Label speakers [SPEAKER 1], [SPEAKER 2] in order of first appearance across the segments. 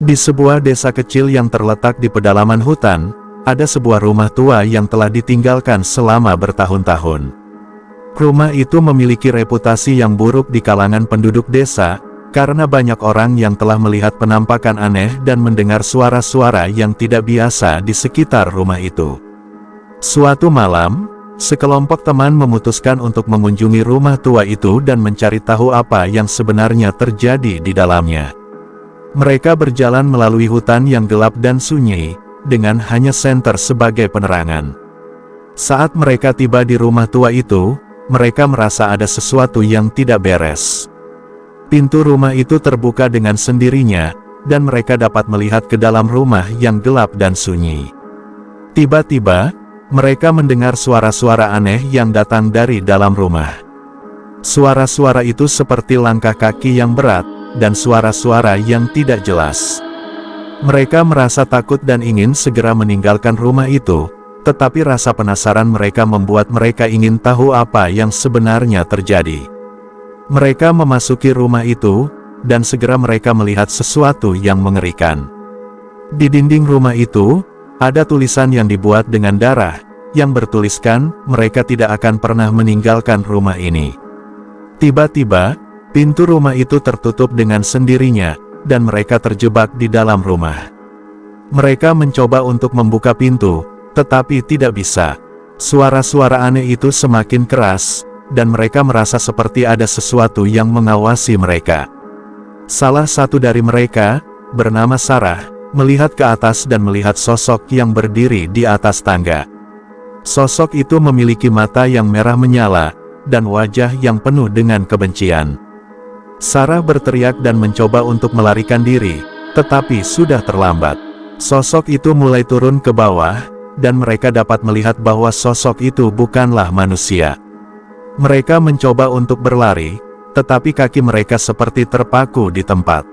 [SPEAKER 1] Di sebuah desa kecil yang terletak di pedalaman hutan, ada sebuah rumah tua yang telah ditinggalkan selama bertahun-tahun. Rumah itu memiliki reputasi yang buruk di kalangan penduduk desa, karena banyak orang yang telah melihat penampakan aneh dan mendengar suara-suara yang tidak biasa di sekitar rumah itu. Suatu malam, sekelompok teman memutuskan untuk mengunjungi rumah tua itu dan mencari tahu apa yang sebenarnya terjadi di dalamnya. Mereka berjalan melalui hutan yang gelap dan sunyi, dengan hanya senter sebagai penerangan. Saat mereka tiba di rumah tua itu, mereka merasa ada sesuatu yang tidak beres. Pintu rumah itu terbuka dengan sendirinya, dan mereka dapat melihat ke dalam rumah yang gelap dan sunyi. Tiba-tiba, mereka mendengar suara-suara aneh yang datang dari dalam rumah. Suara-suara itu seperti langkah kaki yang berat, dan suara-suara yang tidak jelas. Mereka merasa takut dan ingin segera meninggalkan rumah itu, tetapi rasa penasaran mereka membuat mereka ingin tahu apa yang sebenarnya terjadi. Mereka memasuki rumah itu, dan segera mereka melihat sesuatu yang mengerikan. Di dinding rumah itu, ada tulisan yang dibuat dengan darah, yang bertuliskan, mereka tidak akan pernah meninggalkan rumah ini. Tiba-tiba, pintu rumah itu tertutup dengan sendirinya, dan mereka terjebak di dalam rumah. Mereka mencoba untuk membuka pintu, tetapi tidak bisa. Suara-suara aneh itu semakin keras, dan mereka merasa seperti ada sesuatu yang mengawasi mereka. Salah satu dari mereka, bernama Sarah, melihat ke atas dan melihat sosok yang berdiri di atas tangga. Sosok itu memiliki mata yang merah menyala, dan wajah yang penuh dengan kebencian. Sarah berteriak dan mencoba untuk melarikan diri, tetapi sudah terlambat. Sosok itu mulai turun ke bawah, dan mereka dapat melihat bahwa sosok itu bukanlah manusia. Mereka mencoba untuk berlari, tetapi kaki mereka seperti terpaku di tempat.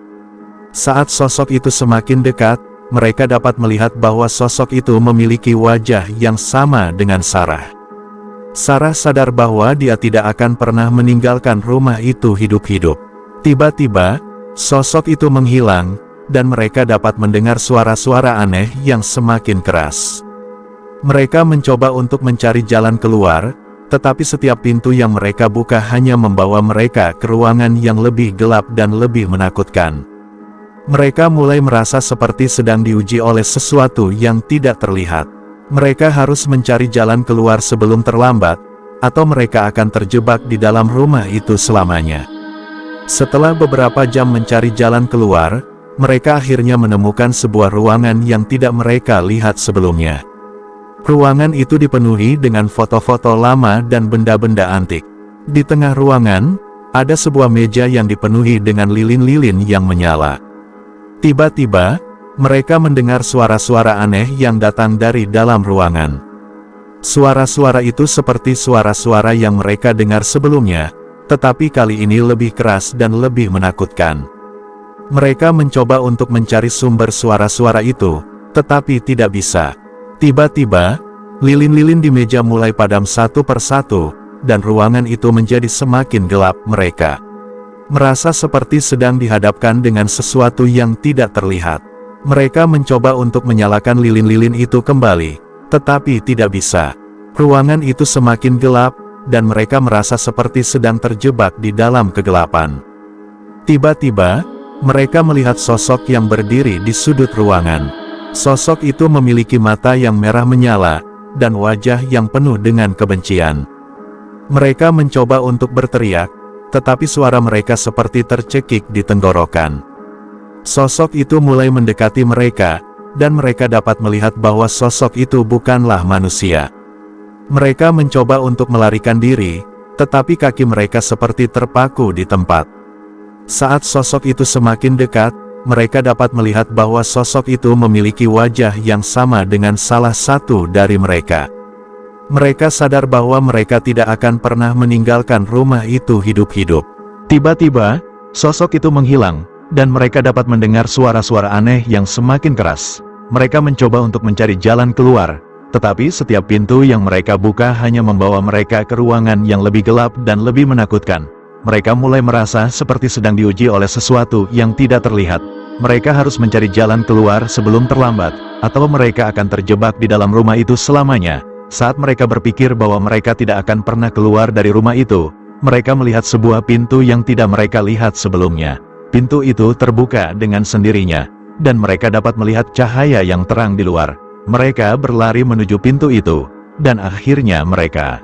[SPEAKER 1] Saat sosok itu semakin dekat, mereka dapat melihat bahwa sosok itu memiliki wajah yang sama dengan Sarah. Sarah sadar bahwa dia tidak akan pernah meninggalkan rumah itu hidup-hidup. Tiba-tiba, sosok itu menghilang, dan mereka dapat mendengar suara-suara aneh yang semakin keras. Mereka mencoba untuk mencari jalan keluar, tetapi setiap pintu yang mereka buka hanya membawa mereka ke ruangan yang lebih gelap dan lebih menakutkan. Mereka mulai merasa seperti sedang diuji oleh sesuatu yang tidak terlihat. Mereka harus mencari jalan keluar sebelum terlambat, atau mereka akan terjebak di dalam rumah itu selamanya. Setelah beberapa jam mencari jalan keluar, mereka akhirnya menemukan sebuah ruangan yang tidak mereka lihat sebelumnya. Ruangan itu dipenuhi dengan foto-foto lama dan benda-benda antik. Di tengah ruangan, ada sebuah meja yang dipenuhi dengan lilin-lilin yang menyala. Tiba-tiba, mereka mendengar suara-suara aneh yang datang dari dalam ruangan. Suara-suara itu seperti suara-suara yang mereka dengar sebelumnya, tetapi kali ini lebih keras dan lebih menakutkan. Mereka mencoba untuk mencari sumber suara-suara itu, tetapi tidak bisa. Tiba-tiba, lilin-lilin di meja mulai padam satu persatu, dan ruangan itu menjadi semakin gelap. Mereka merasa seperti sedang dihadapkan dengan sesuatu yang tidak terlihat. Mereka mencoba untuk menyalakan lilin-lilin itu kembali, tetapi tidak bisa. Ruangan itu semakin gelap, dan mereka merasa seperti sedang terjebak di dalam kegelapan. Tiba-tiba, mereka melihat sosok yang berdiri di sudut ruangan. Sosok itu memiliki mata yang merah menyala, dan wajah yang penuh dengan kebencian. Mereka mencoba untuk berteriak, tetapi suara mereka seperti tercekik di tenggorokan. Sosok itu mulai mendekati mereka, dan mereka dapat melihat bahwa sosok itu bukanlah manusia. Mereka mencoba untuk melarikan diri, tetapi kaki mereka seperti terpaku di tempat. Saat sosok itu semakin dekat, mereka dapat melihat bahwa sosok itu memiliki wajah yang sama dengan salah satu dari mereka. Mereka sadar bahwa mereka tidak akan pernah meninggalkan rumah itu hidup-hidup. Tiba-tiba, sosok itu menghilang, dan mereka dapat mendengar suara-suara aneh yang semakin keras. Mereka mencoba untuk mencari jalan keluar, tetapi setiap pintu yang mereka buka hanya membawa mereka ke ruangan yang lebih gelap dan lebih menakutkan. Mereka mulai merasa seperti sedang diuji oleh sesuatu yang tidak terlihat. Mereka harus mencari jalan keluar sebelum terlambat, atau mereka akan terjebak di dalam rumah itu selamanya. Saat mereka berpikir bahwa mereka tidak akan pernah keluar dari rumah itu, mereka melihat sebuah pintu yang tidak mereka lihat sebelumnya. Pintu itu terbuka dengan sendirinya, dan mereka dapat melihat cahaya yang terang di luar. Mereka berlari menuju pintu itu, dan akhirnya mereka